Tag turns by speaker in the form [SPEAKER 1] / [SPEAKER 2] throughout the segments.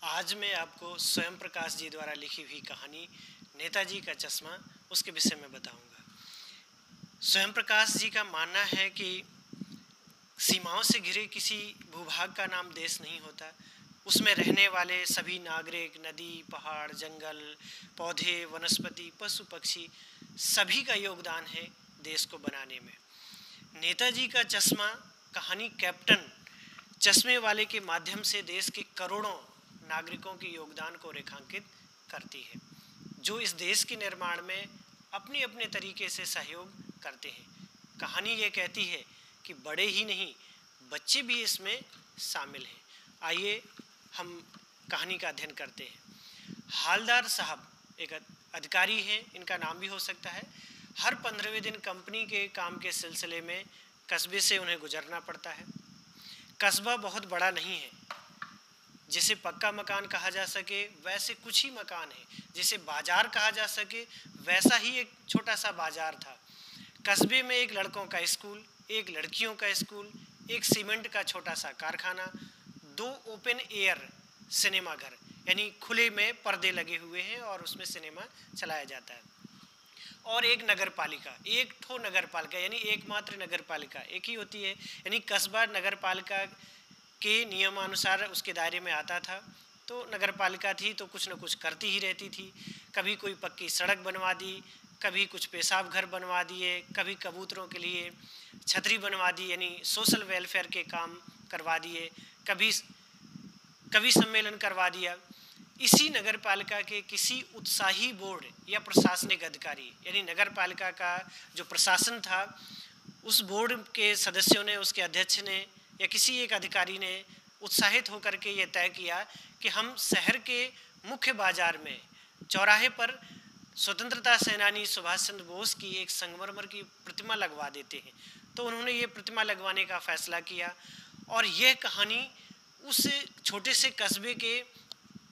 [SPEAKER 1] आज मैं आपको स्वयं प्रकाश जी द्वारा लिखी हुई कहानी नेताजी का चश्मा उसके विषय में बताऊंगा। स्वयं प्रकाश जी का मानना है कि सीमाओं से घिरे किसी भूभाग का नाम देश नहीं होता। उसमें रहने वाले सभी नागरिक, नदी, पहाड़, जंगल, पौधे, वनस्पति, पशु पक्षी सभी का योगदान है देश को बनाने में। नेताजी का चश्मा कहानी कैप्टन चश्मे वाले के माध्यम से देश के करोड़ों नागरिकों के योगदान को रेखांकित करती है, जो इस देश के निर्माण में अपने अपने तरीके से सहयोग करते हैं। कहानी ये कहती है कि बड़े ही नहीं, बच्चे भी इसमें शामिल हैं। आइए हम कहानी का अध्ययन करते हैं। हालदार साहब एक अधिकारी हैं, इनका नाम भी हो सकता है। हर 15वें दिन कंपनी के काम के सिलसिले में कस्बे से उन्हें गुजरना पड़ता है। कस्बा बहुत बड़ा नहीं है, जिसे पक्का मकान कहा जा सके वैसे कुछ ही मकान है, जिसे बाजार कहा जा सके वैसा ही एक छोटा सा बाजार था। कस्बे में एक लड़कों का स्कूल, एक लड़कियों का स्कूल, एक सीमेंट का छोटा सा कारखाना, 2 ओपन एयर सिनेमा घर यानी खुले में पर्दे लगे हुए हैं और उसमें सिनेमा चलाया जाता है, और एक नगर पालिका, एक ठो नगर पालिका यानी एकमात्र नगर पालिका एक ही होती है। यानी कस्बा नगर पालिका के नियमानुसार उसके दायरे में आता था, तो नगर पालिका थी तो कुछ न कुछ करती ही रहती थी। कभी कोई पक्की सड़क बनवा दी, कभी कुछ पेशाब घर बनवा दिए, कभी कबूतरों के लिए छतरी बनवा दी यानी सोशल वेलफेयर के काम करवा दिए, कभी सम्मेलन करवा दिया। इसी नगर पालिका के किसी उत्साही बोर्ड या प्रशासनिक अधिकारी यानी नगर पालिका का जो प्रशासन था, उस बोर्ड के सदस्यों ने, उसके अध्यक्ष ने या किसी एक अधिकारी ने उत्साहित होकर के ये तय किया कि हम शहर के मुख्य बाजार में चौराहे पर स्वतंत्रता सेनानी सुभाष चंद्र बोस की एक संगमरमर की प्रतिमा लगवा देते हैं। तो उन्होंने ये प्रतिमा लगवाने का फैसला किया, और यह कहानी उस छोटे से कस्बे के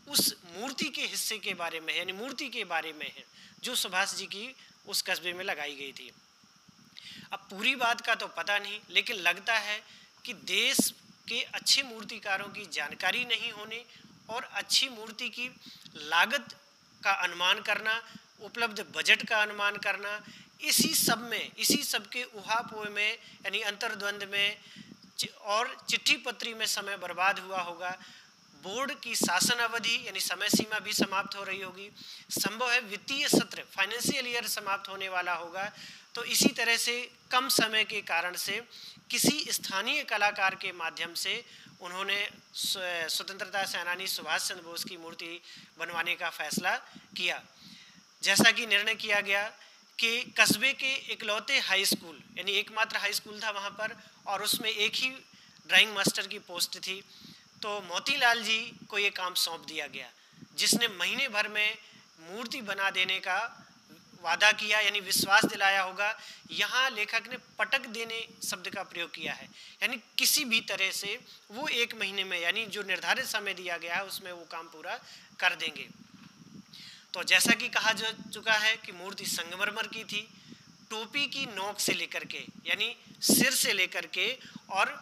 [SPEAKER 1] उस मूर्ति के हिस्से के बारे में है, यानी मूर्ति के बारे में है जो सुभाष जी की उस कस्बे में लगाई गई थी। अब पूरी बात का तो पता नहीं, लेकिन लगता है कि देश के अच्छे मूर्तिकारों की जानकारी नहीं होने और अच्छी मूर्ति की लागत का अनुमान करना, उपलब्ध बजट का अनुमान करना, इसी सब के उहापोह में यानी अंतर्द्वंद में और चिट्ठी पत्री में समय बर्बाद हुआ होगा। बोर्ड की शासन अवधि यानी समय सीमा भी समाप्त हो रही होगी, संभव है वित्तीय सत्र फाइनेंशियल ईयर समाप्त होने वाला होगा। तो इसी तरह से कम समय के कारण से किसी स्थानीय कलाकार के माध्यम से उन्होंने स्वतंत्रता सेनानी सुभाष चंद्र बोस की मूर्ति बनवाने का फैसला किया। जैसा कि निर्णय किया गया कि कस्बे के इकलौते हाई स्कूल यानी एकमात्र हाई स्कूल था वहाँ पर, और उसमें एक ही ड्राइंग मास्टर की पोस्ट थी। तो मोतीलाल जी को ये काम सौंप दिया गया, जिसने महीने भर में मूर्ति बना देने का वादा किया यानी विश्वास दिलाया होगा। यहाँ लेखक ने पटक देने शब्द का प्रयोग किया है, यानी किसी भी तरह से वो 1 महीने में यानी जो निर्धारित समय दिया गया है उसमें वो काम पूरा कर देंगे। तो जैसा कि कहा जा चुका है कि मूर्ति संगमरमर की थी। टोपी की नोक से लेकर के यानी सिर से लेकर के और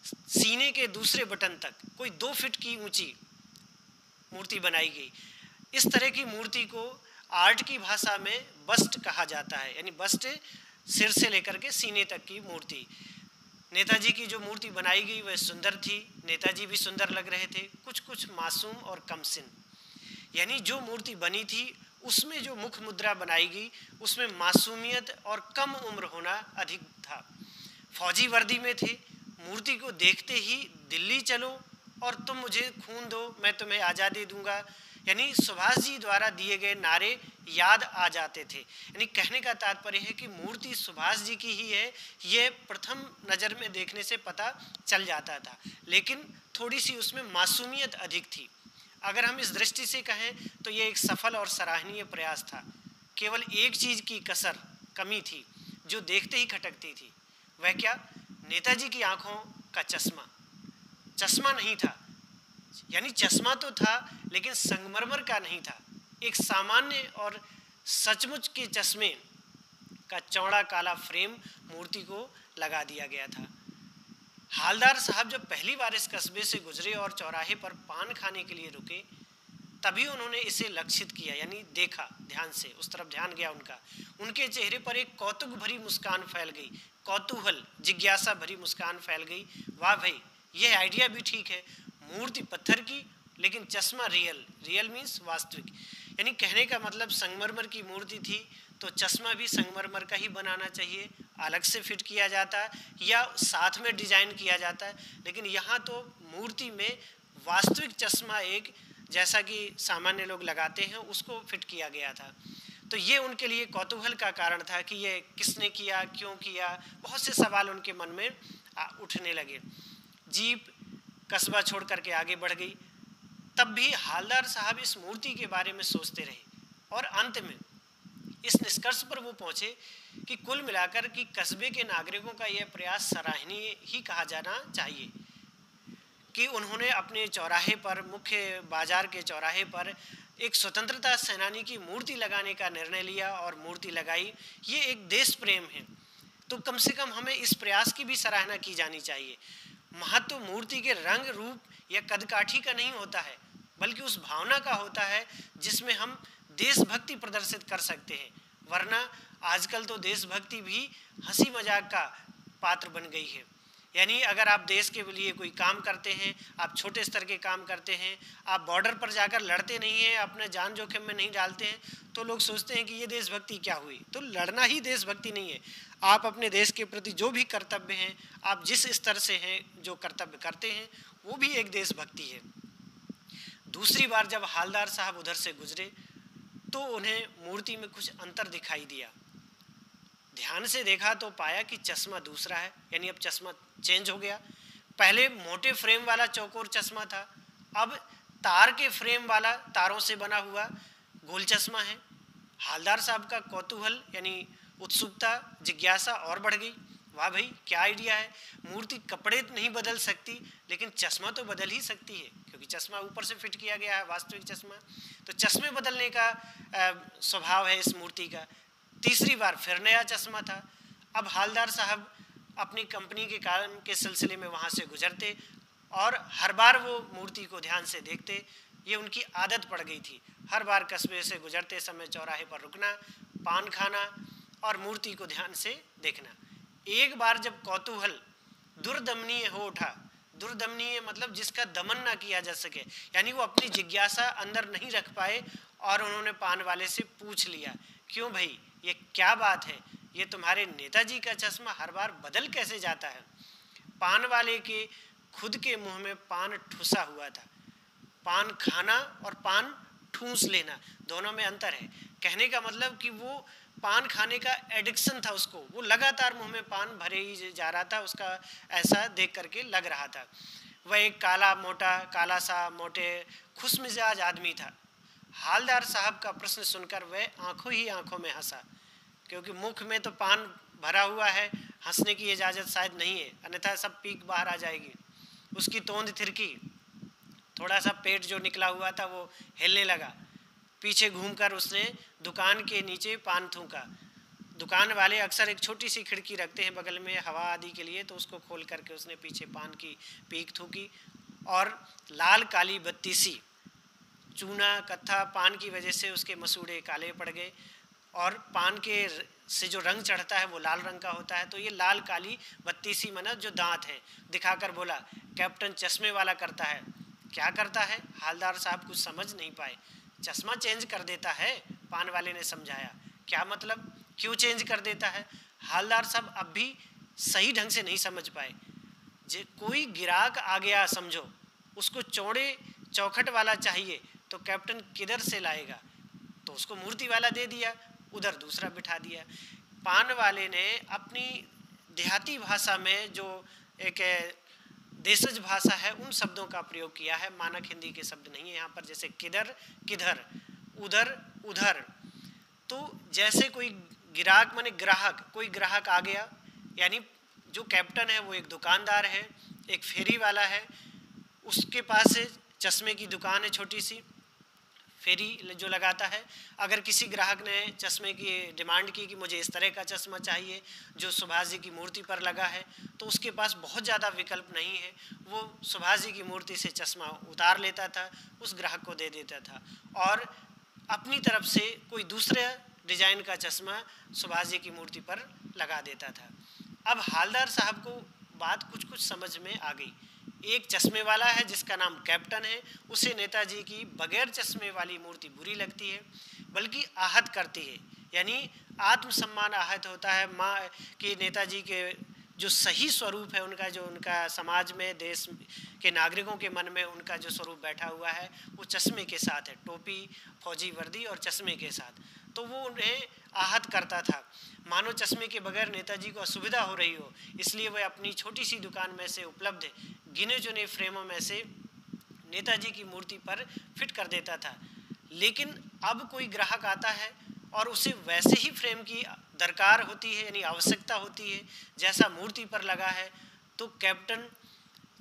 [SPEAKER 1] सीने के दूसरे बटन तक कोई 2 फीट की ऊंची मूर्ति बनाई गई। इस तरह की मूर्ति को आर्ट की भाषा में बस्ट कहा जाता है, यानी बस्ट सिर से लेकर के सीने तक की मूर्ति। नेताजी की जो मूर्ति बनाई गई वह सुंदर थी, नेताजी भी सुंदर लग रहे थे, कुछ मासूम और कमसिन। यानी जो मूर्ति बनी थी उसमें जो मुख मुद्रा बनाई गई उसमें मासूमियत और कम उम्र होना अधिक था। फौजी वर्दी में थे, मूर्ति को देखते ही दिल्ली चलो और तुम मुझे खून दो मैं तुम्हें आज़ादी दूंगा यानी सुभाष जी द्वारा दिए गए नारे याद आ जाते थे। यानी कहने का तात्पर्य है कि मूर्ति सुभाष जी की ही है, ये प्रथम नज़र में देखने से पता चल जाता था, लेकिन थोड़ी सी उसमें मासूमियत अधिक थी। अगर हम इस दृष्टि से कहें तो ये एक सफल और सराहनीय प्रयास था। केवल एक चीज़ की कसर कमी थी जो देखते ही खटकती थी, वह क्या? नेताजी की आंखों का चश्मा नहीं था, यानी चश्मा तो था लेकिन संगमरमर का नहीं था। एक सामान्य और सचमुच के चश्मे का चौड़ा काला फ्रेम मूर्ति को लगा दिया गया था। हालदार साहब जब पहली बार इस कस्बे से गुजरे और चौराहे पर पान खाने के लिए रुके, तभी उन्होंने इसे लक्षित किया, यानी देखा ध्यान से, उस तरफ ध्यान गया उनका। उनके चेहरे पर एक कौतुक भरी मुस्कान फैल गई, कौतूहल, जिज्ञासा भरी मुस्कान फैल गई। वाह भाई, यह आइडिया भी ठीक है, मूर्ति पत्थर की लेकिन चश्मा रियल, रियल मीन्स वास्तविक, यानी कहने का मतलब संगमरमर की मूर्ति थी तो चश्मा भी संगमरमर का ही बनाना चाहिए, अलग से फिट किया जाता है या साथ में डिजाइन किया जाता है, लेकिन यहाँ तो मूर्ति में वास्तविक चश्मा एक जैसा कि सामान्य लोग लगाते हैं उसको फिट किया गया था। तो ये उनके लिए कौतूहल का कारण था कि ये किसने किया, क्यों किया, बहुत से सवाल उनके मन में उठने लगे। जीप कस्बा छोड़ करके आगे बढ़ गई। तब भी हालदार साहब इस मूर्ति के बारे में सोचते रहे और अंत में इस निष्कर्ष पर वो पहुंचे कि कुल मिलाकर कि कस्बे के नागरिकों का यह प्रयास सराहनीय ही कहा जाना चाहिए कि उन्होंने अपने चौराहे पर, मुख्य बाजार के चौराहे पर एक स्वतंत्रता सेनानी की मूर्ति लगाने का निर्णय लिया और मूर्ति लगाई। ये एक देश प्रेम है, तो कम से कम हमें इस प्रयास की भी सराहना की जानी चाहिए। महत्व मूर्ति के रंग रूप या कदकाठी का नहीं होता है, बल्कि उस भावना का होता है जिसमें हम देशभक्ति प्रदर्शित कर सकते हैं। वरना आजकल तो देशभक्ति भी हंसी मजाक का पात्र बन गई है। यानी अगर आप देश के लिए कोई काम करते हैं, आप छोटे स्तर के काम करते हैं, आप बॉर्डर पर जाकर लड़ते नहीं हैं, अपने जान जोखिम में नहीं डालते हैं, तो लोग सोचते हैं कि ये देशभक्ति क्या हुई। तो लड़ना ही देशभक्ति नहीं है। आप अपने देश के प्रति जो भी कर्तव्य हैं, आप जिस स्तर से हैं जो कर्तव्य करते हैं, वो भी एक देशभक्ति है। दूसरी बार जब हालदार साहब उधर से गुजरे तो उन्हें मूर्ति में कुछ अंतर दिखाई दिया। ध्यान से देखा तो पाया कि चश्मा दूसरा है, यानी अब चश्मा चेंज हो गया। पहले मोटे फ्रेम वाला चौकोर चश्मा था, अब तार के फ्रेम वाला, तारों से बना हुआ गोल चश्मा है। हालदार साहब का कौतूहल यानी उत्सुकता, जिज्ञासा और बढ़ गई। वाह भाई, क्या आइडिया है। मूर्ति कपड़े नहीं बदल सकती, लेकिन चश्मा तो बदल ही सकती है, क्योंकि चश्मा ऊपर से फिट किया गया है, वास्तविक चश्मा। तो चश्मे बदलने का स्वभाव है इस मूर्ति का। तीसरी बार फिर नया चश्मा था। अब हालदार साहब अपनी कंपनी के काम के सिलसिले में वहाँ से गुजरते और हर बार वो मूर्ति को ध्यान से देखते। ये उनकी आदत पड़ गई थी, हर बार कस्बे से गुजरते समय चौराहे पर रुकना, पान खाना और मूर्ति को ध्यान से देखना। एक बार जब कौतूहल दुर्दमनीय हो उठा, दुर्दमनीय मतलब जिसका दमन ना किया जा सके, यानी वो अपनी जिज्ञासा अंदर नहीं रख पाए और उन्होंने पान वाले से पूछ लिया, क्यों भाई, ये क्या बात है, ये तुम्हारे नेताजी का चश्मा हर बार बदल कैसे जाता है। पान वाले के खुद के मुंह में पान ठुसा हुआ था। पान खाना और पान ठूंस लेना, दोनों में अंतर है। कहने का मतलब कि वो पान खाने का एडिक्शन था उसको, वो लगातार मुंह में पान भरे ही जा रहा था, उसका ऐसा देख करके लग रहा था। वह एक काला सा मोटे खुशमिजाज आदमी था। हालदार साहब का प्रश्न सुनकर वह आंखों ही आंखों में हंसा, क्योंकि मुख में तो पान भरा हुआ है, हंसने की इजाज़त शायद नहीं है, अन्यथा सब पीक बाहर आ जाएगी। उसकी तोंद थिरकी, थोड़ा सा पेट जो निकला हुआ था वो हिलने लगा। पीछे घूमकर उसने दुकान के नीचे पान थूका। दुकान वाले अक्सर एक छोटी सी खिड़की रखते हैं बगल में हवा आदि के लिए, तो उसको खोल करके उसने पीछे पान की पीक थूकी और लाल काली बत्ती सी, चूना कत्था पान की वजह से उसके मसूड़े काले पड़ गए और पान के से जो रंग चढ़ता है वो लाल रंग का होता है। तो ये लाल काली बत्ती सी मना जो दांत है, दिखाकर बोला, कैप्टन चश्मे वाला करता है। क्या करता है? हालदार साहब कुछ समझ नहीं पाए। चश्मा चेंज कर देता है, पान वाले ने समझाया। क्या मतलब, क्यों चेंज कर देता है? हालदार साहब अब भी सही ढंग से नहीं समझ पाए। कोई गिराक आ गया समझो, उसको चौड़े चौखट वाला चाहिए, तो कैप्टन किधर से लाएगा? तो उसको मूर्ति वाला दे दिया, उधर दूसरा बिठा दिया। पान वाले ने अपनी देहाती भाषा में, जो एक देशज भाषा है, उन शब्दों का प्रयोग किया है, मानक हिंदी के शब्द नहीं है यहाँ पर। जैसे किधर किधर, उधर उधर। तो जैसे कोई गिराक माने ग्राहक, कोई ग्राहक आ गया, यानी जो कैप्टन है वो एक दुकानदार है, एक फेरी वाला है, उसके पास चश्मे की दुकान है छोटी सी। फेरी जो लगाता है। अगर किसी ग्राहक ने चश्मे की डिमांड की कि मुझे इस तरह का चश्मा चाहिए जो सुभाष जी की मूर्ति पर लगा है, तो उसके पास बहुत ज़्यादा विकल्प नहीं है, वो सुभाष जी की मूर्ति से चश्मा उतार लेता था, उस ग्राहक को दे देता था और अपनी तरफ से कोई दूसरे डिजाइन का चश्मा सुभाष जी की मूर्ति पर लगा देता था। अब हालदार साहब को बात कुछ कुछ समझ में आ गई। एक चश्मे वाला है जिसका नाम कैप्टन है, उसे नेताजी की बगैर चश्मे वाली मूर्ति बुरी लगती है, बल्कि आहत करती है, यानी आत्मसम्मान आहत होता है। माँ कि नेताजी के जो सही स्वरूप है उनका, जो उनका समाज में देश के नागरिकों के मन में उनका जो स्वरूप बैठा हुआ है वो चश्मे के साथ है, टोपी, फौजी वर्दी और चश्मे के साथ, तो वो उन्हें आहत करता था। मानो चश्मे के बगैर नेताजी को असुविधा हो रही हो, इसलिए वह अपनी छोटी सी दुकान में से उपलब्ध गिने चुने फ्रेमों में से नेताजी की मूर्ति पर फिट कर देता था। लेकिन अब कोई ग्राहक आता है और उसे वैसे ही फ्रेम की दरकार होती है, यानी आवश्यकता होती है जैसा मूर्ति पर लगा है, तो कैप्टन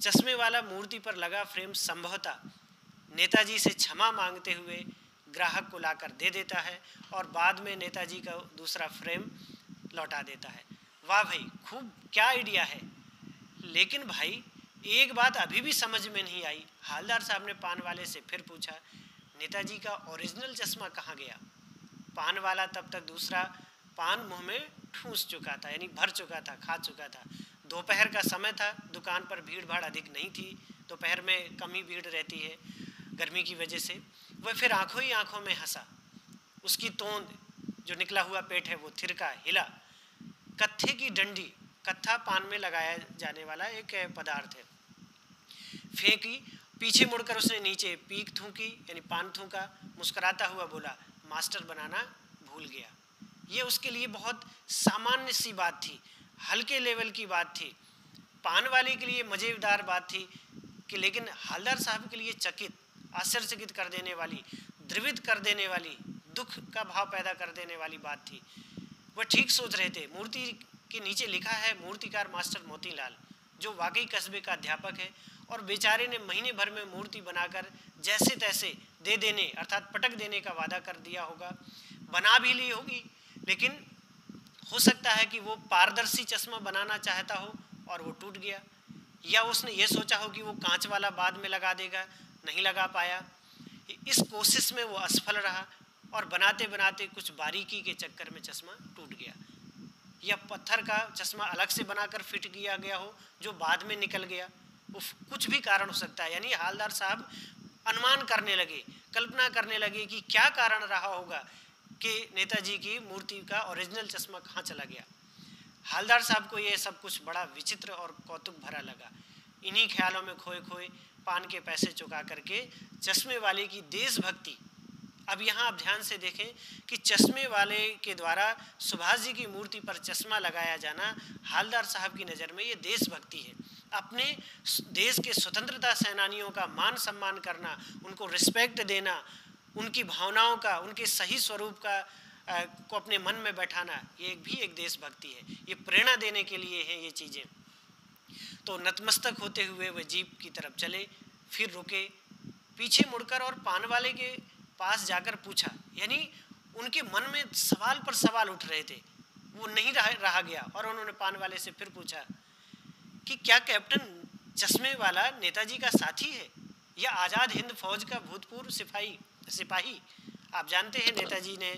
[SPEAKER 1] चश्मे वाला मूर्ति पर लगा फ्रेम संभवतः नेताजी से क्षमा मांगते हुए ग्राहक को लाकर दे देता है और बाद में नेताजी का दूसरा फ्रेम लौटा देता है। वाह भाई, खूब, क्या आइडिया है। लेकिन भाई एक बात अभी भी समझ में नहीं आई। हालदार साहब ने पान वाले से फिर पूछा, नेताजी का ओरिजिनल चश्मा कहाँ गया? पान वाला तब तक दूसरा पान मुंह में ठूस चुका था, यानी भर चुका था, खा चुका था। दोपहर का समय था, दुकान पर भीड़ भाड़ अधिक नहीं थी, दोपहर में कम ही भीड़ रहती है गर्मी की वजह से। वह फिर आंखों ही आंखों में हंसा। उसकी तोंद, जो निकला हुआ पेट है वो थिरका, हिला। कत्थे की डंडी, कत्था पान में लगाया जाने वाला एक पदार्थ है, फेंकी। पीछे मुड़कर उसने नीचे पीक थूकी, यानी पान थूका। मुस्कुराता हुआ बोला, मास्टर बनाना भूल गया। ये उसके लिए बहुत सामान्य सी बात थी, हल्के लेवल की बात थी। पान वाले के लिए मज़ेदार बात थी कि, लेकिन हालदार साहब के लिए चकित, आश्चर्यचकित कर देने वाली, द्रवित कर देने वाली, दुख का भाव पैदा कर देने वाली बात थी। वह ठीक सोच रहे थे। मूर्ति के नीचे लिखा है मूर्तिकार मास्टर मोतीलाल, जो वाकई कस्बे का अध्यापक है, और बेचारे ने महीने भर में मूर्ति बनाकर जैसे तैसे दे देने, अर्थात पटक देने का वादा कर दिया होगा। बना भी ली होगी, लेकिन हो सकता है कि वो पारदर्शी चश्मा बनाना चाहता हो और वो टूट गया, या उसने ये सोचा हो कि वो कांच वाला बाद में लगा देगा, नहीं लगा पाया। इस कोशिश में वो असफल रहा और बनाते बनाते कुछ बारीकी के चक्कर में चश्मा टूट गया, या पत्थर का चश्मा अलग से बनाकर फिट किया गया हो जो बाद में निकल गया। कुछ भी कारण हो सकता है। यानी हालदार साहब अनुमान करने लगे, कल्पना करने लगे कि क्या कारण रहा होगा कि नेताजी की मूर्ति का ओरिजिनल चश्मा कहाँ चला गया। हालदार साहब को ये सब कुछ बड़ा विचित्र और कौतुक भरा लगा। इन्हीं ख्यालों में खोए खोए पान के पैसे चुका करके चश्मे वाले की देशभक्ति। अब यहाँ आप ध्यान से देखें कि चश्मे वाले के द्वारा सुभाष जी की मूर्ति पर चश्मा लगाया जाना हालदार साहब की नज़र में ये देशभक्ति है। अपने देश के स्वतंत्रता सेनानियों का मान सम्मान करना, उनको रिस्पेक्ट देना, उनकी भावनाओं का, उनके सही स्वरूप का को अपने मन में बैठाना, ये भी एक देशभक्ति है। ये प्रेरणा देने के लिए हैं ये चीज़ें। तो नतमस्तक होते हुए वे जीप की तरफ चले, फिर रुके, पीछे मुड़कर और पान वाले के पास जाकर पूछा, यानी उनके मन में सवाल पर सवाल उठ रहे थे, वो नहीं रहा गया। और उन्होंने पान वाले से फिर पूछा कि क्या कैप्टन चश्मे वाला नेताजी का साथी है या आज़ाद हिंद फौज का भूतपूर्व सिपाही? आप जानते हैं नेताजी ने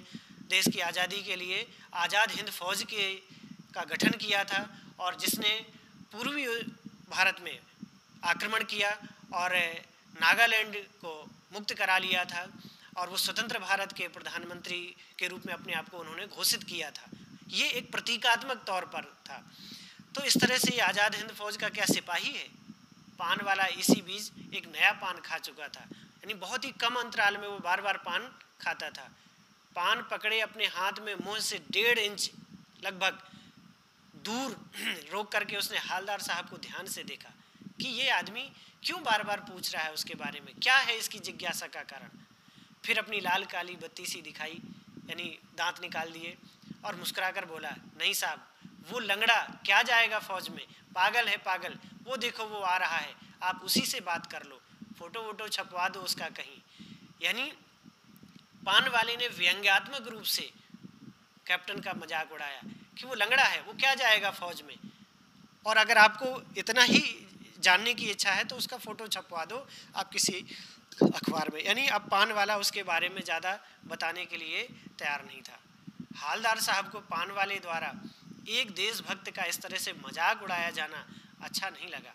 [SPEAKER 1] देश की आज़ादी के लिए आज़ाद हिंद फौज का गठन किया था, और जिसने पूर्वी भारत में आक्रमण किया और नागालैंड को मुक्त करा लिया था, और वो स्वतंत्र भारत के प्रधानमंत्री के रूप में अपने आप को उन्होंने घोषित किया था। ये एक प्रतीकात्मक तौर पर था। तो इस तरह से ये आज़ाद हिंद फौज का क्या सिपाही है? पान वाला इसी बीच एक नया पान खा चुका था, यानी बहुत ही कम अंतराल में वो बार बार पान खाता था। पान पकड़े अपने हाथ में मुंह से 1.5 इंच लगभग दूर रोक करके उसने हालदार साहब को ध्यान से देखा कि ये आदमी क्यों बार बार पूछ रहा है उसके बारे में, क्या है इसकी जिज्ञासा का कारण। फिर अपनी लाल काली बत्ती सी दिखाई, यानी दांत निकाल दिए, और मुस्कुराकर बोला, नहीं साहब, वो लंगड़ा क्या जाएगा फौज में, पागल है पागल, वो देखो वो आ रहा है, आप उसी से बात कर लो, फ़ोटो वोटो छपवा दो उसका कहीं। यानी पान वाले ने व्यंग्यात्मक रूप से कैप्टन का मजाक उड़ाया कि वो लंगड़ा है, वो क्या जाएगा फौज में, और अगर आपको इतना ही जानने की इच्छा है तो उसका फोटो छपवा दो आप किसी अखबार में। यानी अब पान वाला उसके बारे में ज़्यादा बताने के लिए तैयार नहीं था। हालदार साहब को पान वाले द्वारा एक देशभक्त का इस तरह से मजाक उड़ाया जाना अच्छा नहीं लगा।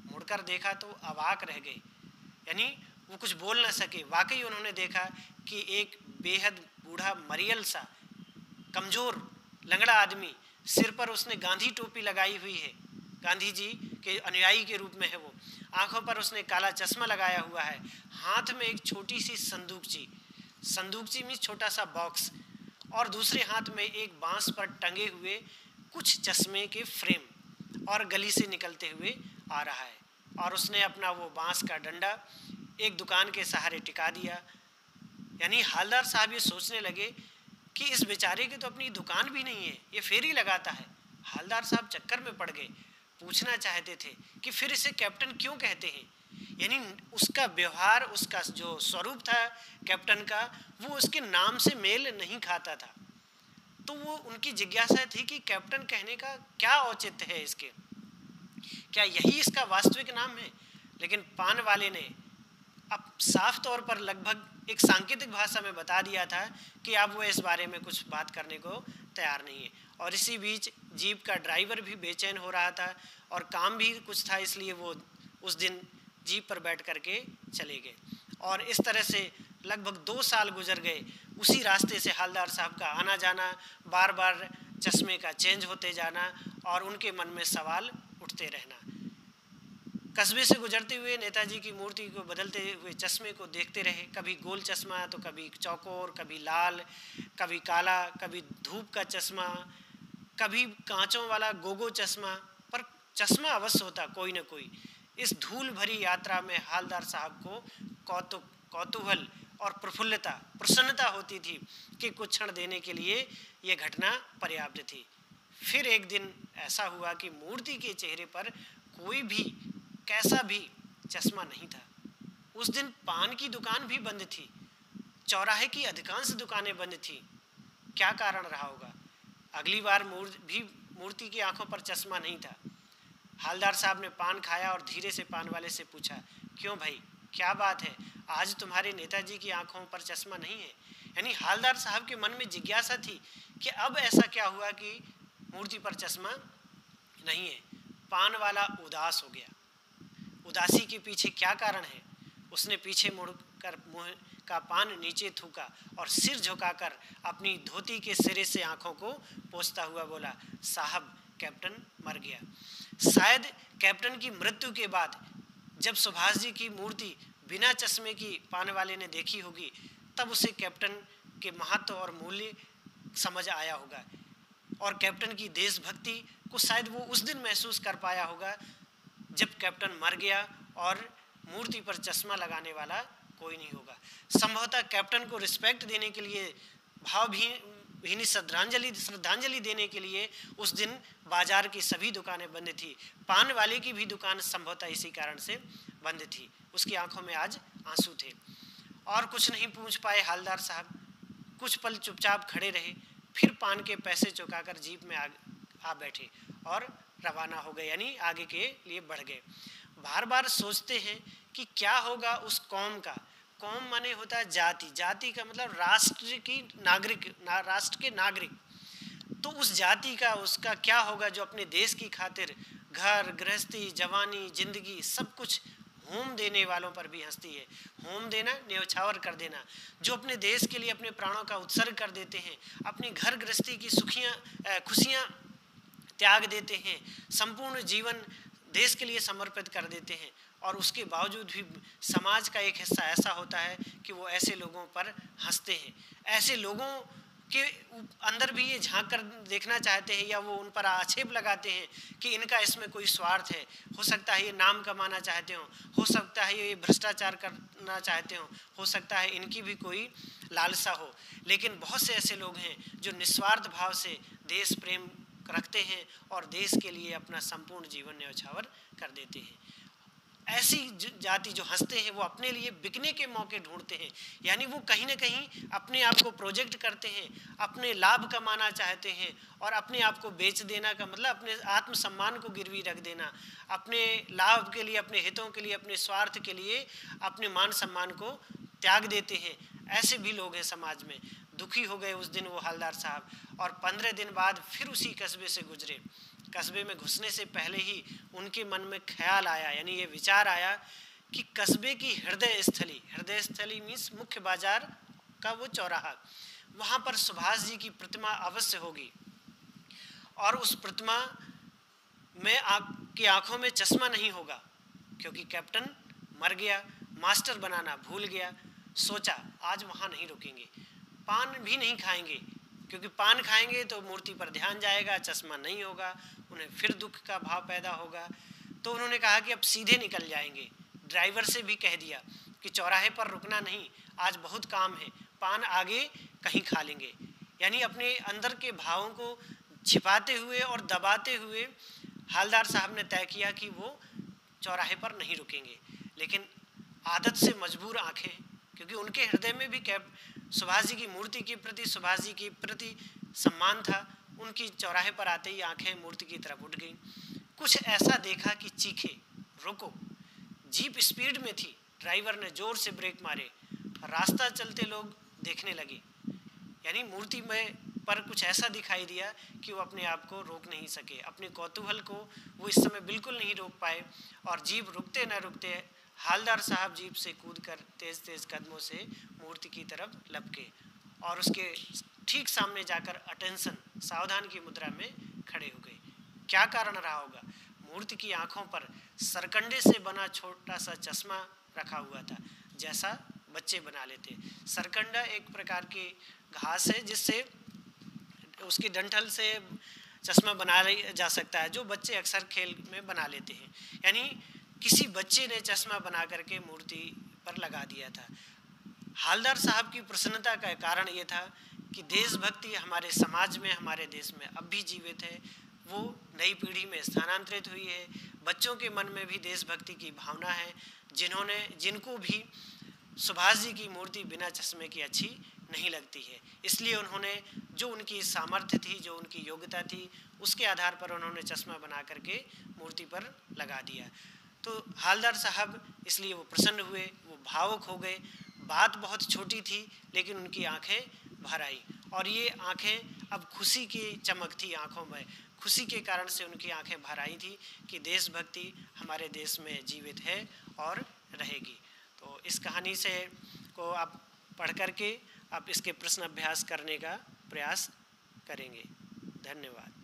[SPEAKER 1] मुड़कर देखा तो अवाक रह गए, यानी वो कुछ बोल ना सके। वाकई उन्होंने देखा कि एक बेहद बूढ़ा मरियल सा कमज़ोर लंगड़ा आदमी, सिर पर उसने गांधी टोपी लगाई हुई है, गांधी जी के अनुयायी के रूप में है वो, आंखों पर उसने काला चश्मा लगाया हुआ है, हाथ में एक छोटी सी संदूकची में छोटा सा बॉक्स, और दूसरे हाथ में एक बांस पर टंगे हुए कुछ चश्मे के फ्रेम, और गली से निकलते हुए आ रहा है। और उसने अपना वो बांस का डंडा एक दुकान के सहारे टिका दिया। यानी हालदार साहब ये सोचने लगे कि इस बेचारे की तो अपनी दुकान भी नहीं है, ये फेरी लगाता है। हालदार साहब चक्कर में पड़ गए, पूछना चाहते थे कि फिर इसे कैप्टन क्यों कहते हैं। यानी उसका व्यवहार, उसका जो स्वरूप था कैप्टन का, वो उसके नाम से मेल नहीं खाता था। तो वो उनकी जिज्ञासा थी कि कैप्टन कहने का क्या औचित्य है इसके, क्या यही इसका वास्तविक नाम है। लेकिन पान वाले ने अब साफ तौर पर लगभग एक सांकेतिक भाषा में बता दिया था कि अब वो इस बारे में कुछ बात करने को तैयार नहीं है। और इसी बीच जीप का ड्राइवर भी बेचैन हो रहा था और काम भी कुछ था, इसलिए वो उस दिन जीप पर बैठ करके चले गए। और इस तरह से लगभग 2 साल गुजर गए। उसी रास्ते से हालदार साहब का आना जाना, बार बार चश्मे का चेंज होते जाना और उनके मन में सवाल उठते रहना। कस्बे से गुजरते हुए नेताजी की मूर्ति को बदलते हुए चश्मे को देखते रहे, कभी गोल चश्मा तो कभी चौकोर, कभी लाल, कभी काला, कभी धूप का चश्मा, कभी कांचों वाला गोगो चश्मा, पर चश्मा अवश्य होता कोई न कोई। इस धूल भरी यात्रा में हालदार साहब को कौतूहल और प्रसन्नता होती थी कि कुछ क्षण देने के लिए यह घटना पर्याप्त थी। फिर एक दिन ऐसा हुआ कि मूर्ति के चेहरे पर कोई भी कैसा भी चश्मा नहीं था। उस दिन पान की दुकान भी बंद थी, चौराहे की अधिकांश दुकानें बंद थी। क्या कारण रहा होगा? अगली बार मूर्ति की आंखों पर चश्मा नहीं था। हालदार साहब ने पान खाया और धीरे से पान वाले से पूछा, क्यों भाई, क्या बात है, आज तुम्हारे नेताजी की आंखों पर चश्मा नहीं है? यानी हालदार साहब के मन में जिज्ञासा थी कि अब ऐसा क्या हुआ कि मूर्ति पर चश्मा नहीं है। पान वाला उदास हो गया। उदासी के पीछे क्या कारण है? उसने पीछे मुड़कर मुंह का पान नीचे थूका और सिर झुकाकर अपनी धोती के सिरे से आंखों को पोंछता हुआ बोला, साहब, कैप्टन मर गया। शायद कैप्टन की मृत्यु के बाद जब सुभाष जी की मूर्ति बिना चश्मे की पान वाले ने देखी होगी, तब उसे कैप्टन के महत्व और मूल्य समझ आया होगा, और कैप्टन की देशभक्ति को शायद वो उस दिन महसूस कर पाया होगा जब कैप्टन मर गया और मूर्ति पर चश्मा लगाने वाला कोई नहीं होगा। संभवतः कैप्टन को रिस्पेक्ट देने के लिए, भावभीनी श्रद्धांजलि देने के लिए उस दिन बाजार की सभी दुकानें बंद थी। पान वाले की भी दुकान संभवतः इसी कारण से बंद थी। उसकी आंखों में आज आंसू थे। और कुछ नहीं पूछ पाए हालदार साहब, कुछ पल चुपचाप खड़े रहे, फिर पान के पैसे चुकाकर जीप में आ बैठे और रवाना हो गए, यानी आगे के लिए बढ़ गए। बार बार सोचते हैं कि क्या होगा उस कौम का। कौम माने होता है जाति, जाति का मतलब राष्ट्र के नागरिक। तो उस जाति का, उसका क्या होगा जो अपने देश की खातिर घर गृहस्थी, जवानी, जिंदगी सब कुछ होम देने वालों पर भी हंसती है। होम देना, न्यौछावर कर देना, जो अपने देश के लिए अपने प्राणों का उत्सर्ग कर देते हैं, अपनी घर गृहस्थी की खुशियाँ त्याग देते हैं, संपूर्ण जीवन देश के लिए समर्पित कर देते हैं, और उसके बावजूद भी समाज का एक हिस्सा ऐसा होता है कि वो ऐसे लोगों पर हंसते हैं। ऐसे लोगों के अंदर भी ये झांक कर देखना चाहते हैं, या वो उन पर आक्षेप लगाते हैं कि इनका इसमें कोई स्वार्थ है। हो सकता है ये नाम कमाना चाहते हो सकता है ये भ्रष्टाचार करना चाहते हो सकता है इनकी भी कोई लालसा हो। लेकिन बहुत से ऐसे लोग हैं जो निस्वार्थ भाव से देश प्रेम रखते हैं और देश के लिए अपना संपूर्ण जीवन न्यौछावर कर देते हैं। ऐसी जाति जो हंसते हैं वो अपने लिए बिकने के मौके ढूंढते हैं, यानी वो कहीं ना कहीं अपने आप को प्रोजेक्ट करते हैं, अपने लाभ कमाना चाहते हैं और अपने आप को बेच देना का मतलब अपने आत्मसम्मान को गिरवी रख देना, अपने लाभ के लिए, अपने हितों के लिए, अपने स्वार्थ के लिए अपने मान सम्मान को त्याग देते हैं। ऐसे भी लोग हैं समाज में। दुखी हो गए उस दिन वो हवलदार साहब, और 15 दिन बाद फिर उसी कस्बे से गुजरे। कस्बे में घुसने से पहले ही उनके मन में ख्याल आया, यानी ये विचार आया कि कस्बे की हृदय स्थली मीन्स मुख्य बाजार का वो चौराहा, वहाँ पर सुभाष जी की प्रतिमा अवश्य होगी और उस प्रतिमा में आपकी आंखों में चश्मा नहीं होगा, क्योंकि कैप्टन मर गया, मास्टर बनाना भूल गया। सोचा आज वहाँ नहीं रुकेंगे, पान भी नहीं खाएंगे, क्योंकि पान खाएंगे तो मूर्ति पर ध्यान जाएगा, चश्मा नहीं होगा, उन्हें फिर दुख का भाव पैदा होगा। तो उन्होंने कहा कि अब सीधे निकल जाएंगे। ड्राइवर से भी कह दिया कि चौराहे पर रुकना नहीं, आज बहुत काम है, पान आगे कहीं खा लेंगे। यानी अपने अंदर के भावों को छिपाते हुए और दबाते हुए हवलदार साहब ने तय किया कि वो चौराहे पर नहीं रुकेंगे। लेकिन आदत से मजबूर आंखें, क्योंकि उनके हृदय में भी सुभाष जी की मूर्ति के प्रति, सुभाष जी के प्रति सम्मान था, उनकी चौराहे पर आते ही आंखें मूर्ति की तरफ उठ गईं। कुछ ऐसा देखा कि चीखे, रुको। जीप स्पीड में थी, ड्राइवर ने जोर से ब्रेक मारे, रास्ता चलते लोग देखने लगे, यानी मूर्ति में पर कुछ ऐसा दिखाई दिया कि वो अपने आप को रोक नहीं सके, अपने कौतूहल को वो इस समय बिल्कुल नहीं रोक पाए। और जीप रुकते न रुकते हवलदार साहब जीप से कूदकर तेज तेज कदमों से मूर्ति की तरफ लपके और उसके ठीक सामने जाकर अटेंशन, सावधान की मुद्रा में खड़े हो गए। क्या कारण रहा होगा? मूर्ति की आंखों पर सरकंडे से बना छोटा सा चश्मा रखा हुआ था, जैसा बच्चे बना लेते। सरकंडा एक प्रकार की घास है जिससे उसकी डंठल से चश्मा बना जा सकता है, जो बच्चे अक्सर खेल में बना लेते हैं। यानी किसी बच्चे ने चश्मा बना करके मूर्ति पर लगा दिया था। हवलदार साहब की प्रसन्नता का कारण ये था कि देशभक्ति हमारे समाज में, हमारे देश में अब भी जीवित है, वो नई पीढ़ी में स्थानांतरित हुई है। बच्चों के मन में भी देशभक्ति की भावना है, जिनको भी सुभाष जी की मूर्ति बिना चश्मे की अच्छी नहीं लगती है। इसलिए उन्होंने जो उनकी सामर्थ्य थी, जो उनकी योग्यता थी, उसके आधार पर उन्होंने चश्मा बना करके मूर्ति पर लगा दिया। तो हवलदार साहब इसलिए वो प्रसन्न हुए, वो भावुक हो गए। बात बहुत छोटी थी लेकिन उनकी आंखें भर आई, और ये आंखें अब खुशी की चमक थी आंखों में, खुशी के कारण से उनकी आंखें भर आई थी कि देशभक्ति हमारे देश में जीवित है और रहेगी। तो इस कहानी से को आप पढ़ करके आप इसके प्रश्न अभ्यास करने का प्रयास करेंगे। धन्यवाद।